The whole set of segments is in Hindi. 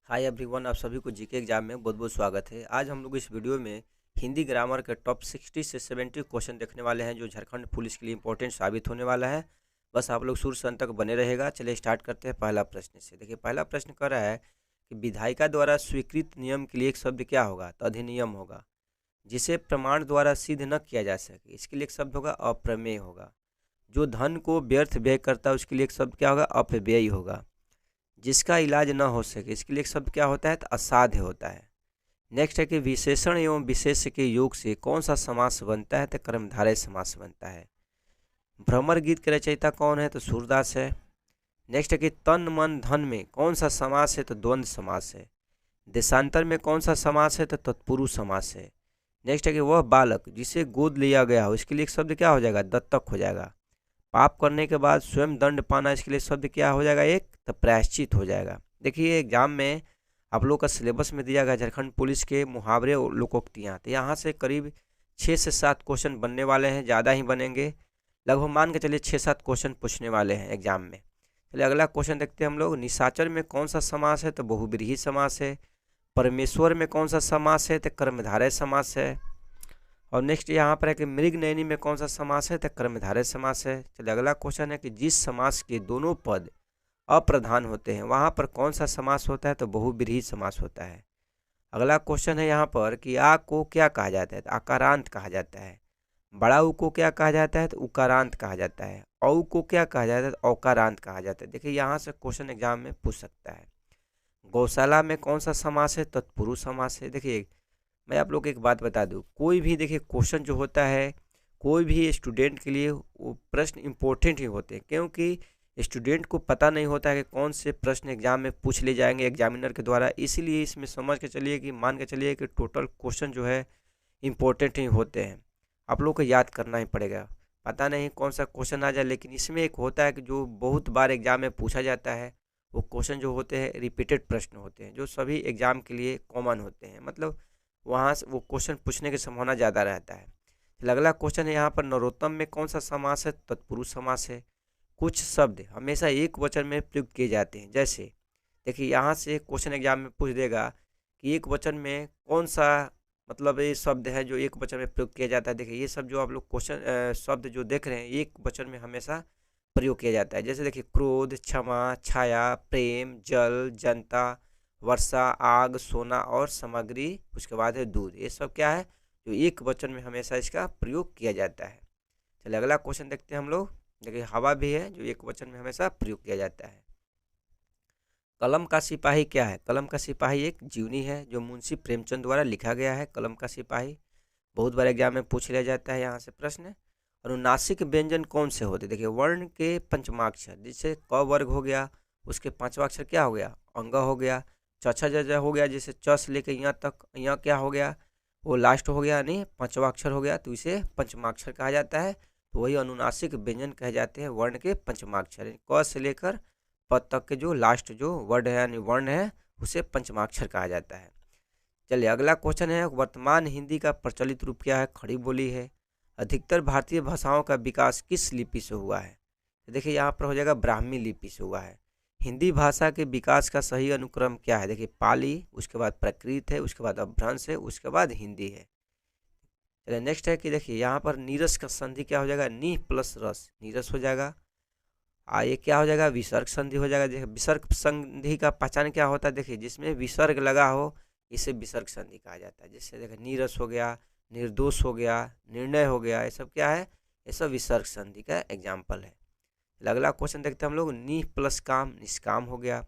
हाय एवरीवन, आप सभी को जीके एग्जाम में बहुत बहुत स्वागत है। आज हम लोग इस वीडियो में हिंदी ग्रामर के टॉप 60 से 70 क्वेश्चन देखने वाले हैं जो झारखंड पुलिस के लिए इंपॉर्टेंट साबित होने वाला है। बस आप लोग शुरू से अंत तक बने रहेगा। चलिए स्टार्ट करते हैं पहला प्रश्न से। देखिए पहला प्रश्न कह रहा है कि विधायिका द्वारा स्वीकृत नियम के लिए एक शब्द क्या होगा? तो अधिनियम होगा। जिसे प्रमाण द्वारा सिद्ध न किया जा सके, इसके लिए एक शब्द होगा अप्रमेय होगा। जो धन को व्यर्थ व्यय करता है उसके लिए एक शब्द क्या होगा? अपव्ययी होगा। जिसका इलाज न हो सके, इसके लिए एक शब्द क्या होता है? तो असाध्य होता है। नेक्स्ट है कि विशेषण एवं विशेष्य के योग से कौन सा समास बनता है? तो कर्मधारय समास बनता है। भ्रमर गीत के रचयिता कौन है? तो सूरदास है। नेक्स्ट है कि तन मन धन में कौन सा समास है? तो द्वंद्व समास है। देशांतर में कौन सा समास है? तो तत्पुरुष समास है। नेक्स्ट है कि वह बालक जिसे गोद लिया गया हो, इसके लिए एक शब्द क्या हो जाएगा? दत्तक हो जाएगा। पाप करने के बाद स्वयं दंड पाना, इसके लिए शब्द क्या हो जाएगा? एक तो प्रायश्चित हो जाएगा। देखिए एग्जाम में आप लोग का सिलेबस में दिया गया झारखंड पुलिस के मुहावरे और लोकोक्तियाँ, तो यहाँ से करीब 6 से 7 क्वेश्चन बनने वाले हैं, ज़्यादा ही बनेंगे। लगभग मान के चलिए 6-7 क्वेश्चन पूछने वाले हैं एग्जाम में। चलिए अगला क्वेश्चन देखते हैं हम लोग। निशाचर में कौन सा समास है? तो बहुब्रीहि समास है। परमेश्वर में कौन सा समास है? तो कर्मधारय समास है। और नेक्स्ट यहाँ पर है कि मृग नयनी में कौन सा समास है? तो कर्मधारय समास है। चलिए अगला क्वेश्चन है कि जिस समास के दोनों पद अप्रधान होते हैं वहाँ पर कौन सा समास होता है? तो बहुब्रीहि समास होता है। अगला क्वेश्चन है यहाँ पर कि आ को क्या कहा जाता है? तो आकारांत कहा जाता है। बड़ा ऊ को क्या कहा जाता है? तो उकारांत कहा जाता है। औ को क्या कहा जाता है? तो औकारांत कहा जाता है। देखिए यहाँ से क्वेश्चन एग्जाम में पूछ सकता है। गौशाला में कौन सा समास है? तत्पुरुष समास है। देखिए मैं आप लोग को एक बात बता दूं, कोई भी देखिए क्वेश्चन जो होता है, कोई भी स्टूडेंट के लिए वो प्रश्न इम्पोर्टेंट ही होते हैं, क्योंकि स्टूडेंट को पता नहीं होता है कि कौन से प्रश्न एग्जाम में पूछ ले जाएंगे एग्जामिनर के द्वारा। इसीलिए इसमें समझ के चलिए कि मान के चलिए कि टोटल क्वेश्चन जो है इम्पोर्टेंट ही होते हैं। आप लोग को याद करना ही पड़ेगा। पता नहीं कौन सा क्वेश्चन आ जाए, लेकिन इसमें एक होता है कि जो बहुत बार एग्जाम में पूछा जाता है, वो क्वेश्चन जो होते हैं रिपीटेड प्रश्न होते हैं, जो सभी एग्जाम के लिए कॉमन होते हैं। मतलब वहाँ से वो क्वेश्चन पूछने की संभावना ज़्यादा रहता है। अगला क्वेश्चन है यहाँ पर, नरोत्तम में कौन सा समास है? तत्पुरुष समास है। कुछ शब्द हमेशा एक वचन में प्रयुक्त किए जाते हैं। जैसे देखिए यहाँ से क्वेश्चन एग्जाम में पूछ देगा कि एक वचन में कौन सा मतलब ये शब्द है जो एक वचन में प्रयोग किया जाता है। देखिए ये सब जो आप लोग क्वेश्चन शब्द जो देख रहे हैं एक वचन में हमेशा प्रयोग किया जाता है। जैसे देखिए क्रोध, क्षमा, छाया, प्रेम, जल, जनता, वर्षा, आग, सोना और सामग्री, उसके बाद है दूध। ये सब क्या है? जो एक वचन में हमेशा इसका प्रयोग किया जाता है। चलिए अगला क्वेश्चन देखते हैं हम लोग। देखिए हवा भी है जो एक वचन में हमेशा प्रयोग किया जाता है। कलम का सिपाही क्या है? कलम का सिपाही एक जीवनी है जो मुंशी प्रेमचंद द्वारा लिखा गया है। कलम का सिपाही बहुत बार एग्जाम में पूछ लिया जाता है यहाँ से प्रश्न। अनुनासिक व्यंजन कौन से होते? देखिए वर्ण के पंचमाक्षर, जैसे क वर्ग हो गया, उसके पांचवा अक्षर क्या हो गया? अंग हो गया। चछा जजा हो गया, जैसे च से लेके यहाँ तक, यहाँ क्या हो गया? वो लास्ट हो गया, यानी पांचवा अक्षर हो गया, तो इसे पंचमाक्षर कहा जाता है। तो वही अनुनासिक व्यंजन कहे जाते हैं वर्ण के पंचमाक्षर। क से लेकर प तक के जो लास्ट जो वर्ड है यानी वर्ण है उसे पंचमाक्षर कहा जाता है। चलिए अगला क्वेश्चन है, वर्तमान हिंदी का प्रचलित रूप क्या है? खड़ी बोली है। अधिकतर भारतीय भाषाओं का विकास किस लिपि से हुआ है? तो देखिए यहाँ पर हो जाएगा ब्राह्मी लिपि से हुआ है। हिंदी भाषा के विकास का सही अनुक्रम क्या है? देखिए पाली, उसके बाद प्राकृत है, उसके बाद अपभ्रंश है, उसके बाद हिंदी है। चलिए नेक्स्ट है कि देखिए यहाँ पर नीरस का संधि क्या हो जाएगा? नी प्लस रस, नीरस हो जाएगा। ये क्या हो जाएगा? विसर्ग संधि हो जाएगा। देखिए विसर्ग संधि का पहचान क्या होता है? देखिए जिसमें विसर्ग लगा हो इसे विसर्ग संधि कहा जाता है। जैसे देखिए नीरस हो गया, निर्दोष हो गया, निर्णय हो गया, ये सब क्या है? ये सब विसर्ग संधि का एग्जाम्पल है। अगला क्वेश्चन देखते हैं हम लोग। नी प्लस काम, निष्काम हो गया।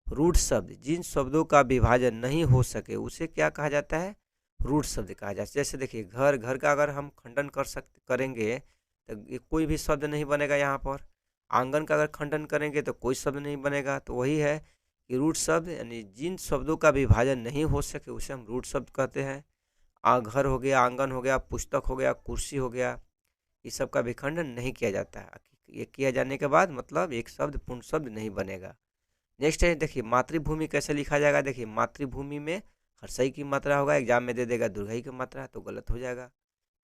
रूढ़ शब्द, जिन शब्दों का विभाजन नहीं हो सके उसे क्या कहा जाता है? रूढ़ शब्द कहा जाता है। जैसे देखिए घर, घर का अगर हम खंडन करेंगे तो कोई भी शब्द नहीं बनेगा यहाँ पर। आंगन का अगर खंडन करेंगे तो कोई शब्द नहीं बनेगा। तो वही है कि रूढ़ शब्द यानी जिन शब्दों का विभाजन नहीं हो सके उसे हम रूढ़ शब्द कहते हैं। घर हो गया, आंगन हो गया, पुस्तक हो गया, कुर्सी हो गया, इस सब का विखंडन नहीं किया जाता है। ये किया जाने के बाद मतलब एक शब्द पूर्ण शब्द नहीं बनेगा। नेक्स्ट है देखिए मातृभूमि कैसे लिखा जाएगा? देखिए मातृभूमि में हर्षई की मात्रा होगा, एग्जाम में दे देगा दुर्घई की मात्रा, तो गलत हो जाएगा।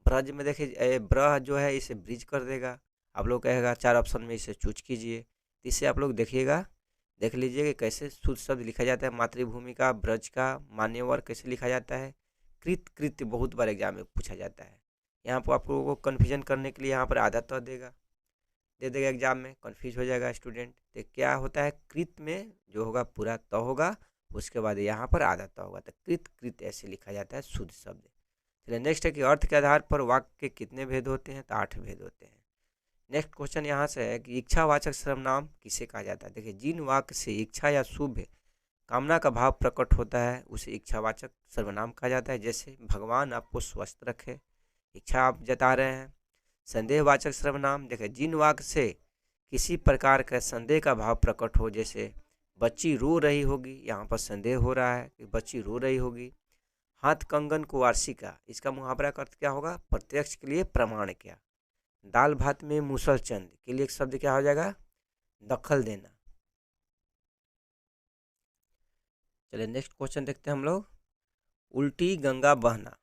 ब्रज में देखिए ब्रह जो है इसे ब्रिज कर देगा। आप लोग कहेगा 4 ऑप्शन में इसे चूज कीजिए। इसे आप लोग देखिएगा देख लीजिए कि कैसे शुद्ध शब्द लिखा जाता है। मातृभूमि का, ब्रज का, मान्यवर कैसे लिखा जाता है। कृत, कृत्य बहुत बार एग्जाम में पूछा जाता है। यहाँ पर आप लोगों को कन्फ्यूजन करने के लिए यहाँ पर आधा तो दे देगा एग्जाम में, कन्फ्यूज हो जाएगा स्टूडेंट। तो क्या होता है, कृत में जो होगा पूरा त होगा, उसके बाद यहाँ पर आधा त होगा, तो कृत कृत ऐसे लिखा जाता है शुद्ध शब्द। चलिए नेक्स्ट है कि अर्थ के आधार पर वाक्य के कितने भेद होते हैं, तो 8 भेद होते हैं। नेक्स्ट क्वेश्चन यहाँ से है कि इच्छावाचक सर्वनाम किसे कहा जाता है। देखिए, जिन वाक्य से इच्छा या शुभ कामना का भाव प्रकट होता है उसे इच्छावाचक सर्वनाम कहा जाता है। जैसे भगवान आपको स्वस्थ रखे, इच्छा आप जता रहे हैं। संदेहवाचक सर्वनाम, देखिए जिन वाक्य से किसी प्रकार का संदेह का भाव प्रकट हो, जैसे बच्ची रो रही होगी, यहाँ पर संदेह हो रहा है कि बच्ची रो रही होगी। हाथ कंगन को वार्षिका, इसका मुहावरा का अर्थ क्या होगा, प्रत्यक्ष के लिए प्रमाण क्या। दाल भात में मूसल चंद के लिए एक शब्द क्या हो जाएगा, दखल देना। चलिए नेक्स्ट क्वेश्चन देखते हैं हम लोग। उल्टी गंगा बहना,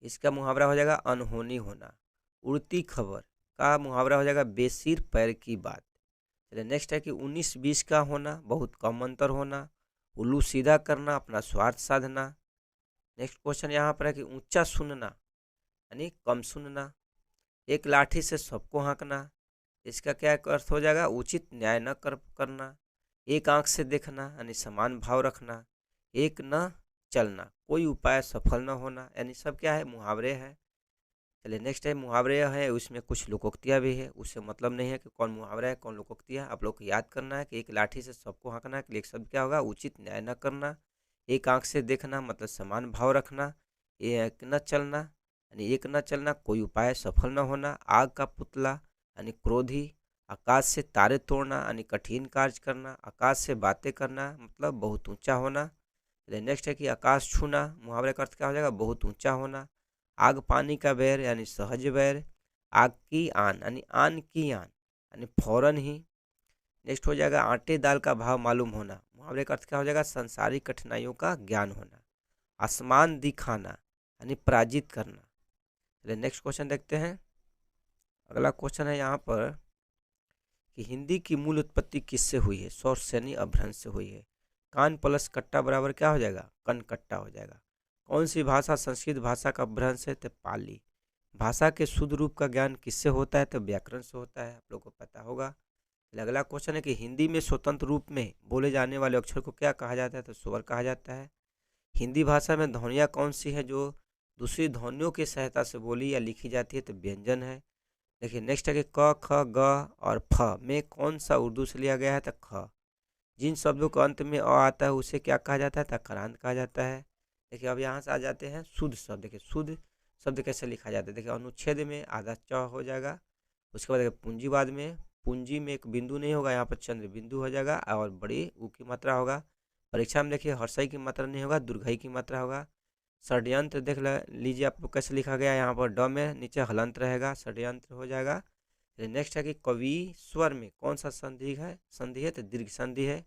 इसका मुहावरा हो जाएगा अनहोनी होना। उड़ती खबर का मुहावरा हो जाएगा बेसिर पैर की बात। चलिए नेक्स्ट है कि 19-20 का होना, बहुत कम अंतर होना। उल्लू सीधा करना, अपना स्वार्थ साधना। नेक्स्ट क्वेश्चन यहाँ पर है कि ऊंचा सुनना यानी कम सुनना। एक लाठी से सबको हाँकना, इसका क्या अर्थ हो जाएगा, उचित न्याय न करना। एक आंख से देखना यानी समान भाव रखना। एक न चलना, कोई उपाय सफल न होना, यानी सब क्या है, मुहावरे हैं। चलिए नेक्स्ट है मुहावरे है, उसमें कुछ लोकोक्तियाँ भी है, उससे मतलब नहीं है कि कौन मुहावरा है कौन लोकोक्तियाँ। आप लोग को याद करना है कि एक लाठी से सबको हाँकना के लिए एक शब्द क्या होगा, उचित न्याय न करना। एक आंख से देखना मतलब समान भाव रखना। एक न चलना यानी एक न चलना, कोई उपाय सफल न होना। आग का पुतला यानी क्रोधी। आकाश से तारे तोड़ना यानी कठिन कार्य करना। आकाश से बातें करना मतलब बहुत ऊंचा होना। नेक्स्ट है कि आकाश छूना, मुहावरे का अर्थ क्या हो जाएगा, बहुत ऊंचा होना। आग पानी का बैर यानी सहज बैर। आग की आन यानी आन की आन यानी फौरन ही। नेक्स्ट हो जाएगा आटे दाल का भाव मालूम होना, मुहावरे का अर्थ क्या हो जाएगा, संसारिक कठिनाइयों का ज्ञान होना। आसमान दिखाना यानी पराजित करना। चलिए नेक्स्ट क्वेश्चन देखते हैं। अगला क्वेश्चन है यहाँ पर कि हिंदी की मूल उत्पत्ति किससे हुई है, सौरसेनी अपभ्रंश से हुई है। कान प्लस कट्टा बराबर क्या हो जाएगा, कन कट्टा हो जाएगा। कौन सी भाषा संस्कृत भाषा का अपभ्रंश है, तो पाली। भाषा के शुद्ध रूप का ज्ञान किससे होता है, तो व्याकरण से होता है, आप लोग को पता होगा। अगला क्वेश्चन है कि हिंदी में स्वतंत्र रूप में बोले जाने वाले अक्षर को क्या कहा जाता है, तो स्वर कहा जाता है। हिंदी भाषा में ध्वनियाँ कौन सी है जो दूसरी ध्वनियों की सहायता से बोली या लिखी जाती है, तो व्यंजन है। देखिए नेक्स्ट है कि क ख ग और फ में कौन सा उर्दू से लिया गया है, तो ख। जिन शब्दों को अंत में अ आता है उसे क्या कहा जाता है, तो अकरांत कहा जाता है। देखिए अब यहाँ से आ जाते हैं शुद्ध शब्द। देखिए शुद्ध शब्द कैसे लिखा जाता है, देखिए अनुच्छेद में आधा च हो जाएगा। उसके बाद देखिए पूंजीवाद में, पूंजी में एक बिंदु नहीं होगा, यहाँ पर चंद्र बिंदु हो जाएगा और बड़ी ऊ की मात्रा होगा। परीक्षा में देखिए हर्षई की मात्रा नहीं होगा, दुर्घई की मात्रा होगा। षड्यंत्र देख लीजिए आप लोग कैसे लिखा गया, यहाँ पर ड में नीचे हलंत रहेगा, षड्यंत्र हो जाएगा। नेक्स्ट है कि कवि स्वर में कौन सा संधि है, तो दीर्घ संधि है।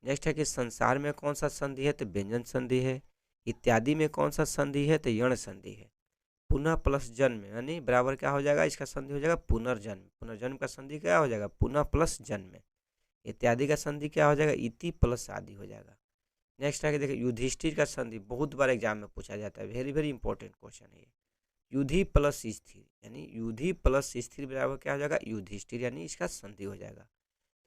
नेक्स्ट है कि संसार में कौन सा संधि है, तो व्यंजन संधि है। इत्यादि में कौन सा संधि है, तो यण संधि है। पुनः प्लस जन्म यानी बराबर क्या हो जाएगा, इसका संधि हो जाएगा पुनर्जन्म। पुनर्जन्म का संधि क्या हो जाएगा, पुनः प्लस जन्म। इत्यादि का संधि क्या हो जाएगा, इति प्लस आदि हो जाएगा। नेक्स्ट है कि देखिए युधिष्ठिर का संधि बहुत बार एग्जाम में पूछा जाता है, वेरी वेरी इंपॉर्टेंट क्वेश्चन है ये। युधि प्लस स्थिर यानी युधि प्लस स्थिर बराबर क्या हो जाएगा, युधिष्ठिर, यानी इसका संधि हो जाएगा।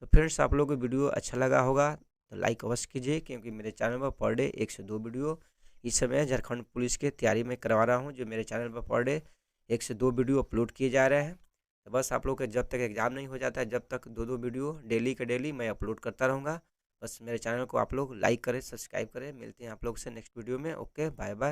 तो फ्रेंड्स आप लोगों को वीडियो अच्छा लगा होगा तो लाइक अवश्य कीजिए, क्योंकि मेरे चैनल पर पर डे 1 से 2 वीडियो इस समय झारखंड पुलिस की तैयारी में करवा रहा हूँ, जो मेरे चैनल पर पर डे 1 से 2 वीडियो अपलोड किए जा रहे हैं। तो बस आप लोग के जब तक एग्जाम नहीं हो जाता है, जब तक 2-2 वीडियो डेली के डेली मैं अपलोड करता रहूँगा। बस मेरे चैनल को आप लोग लाइक करें, सब्सक्राइब करें। मिलते हैं आप लोग से नेक्स्ट वीडियो में। Okay, bye bye.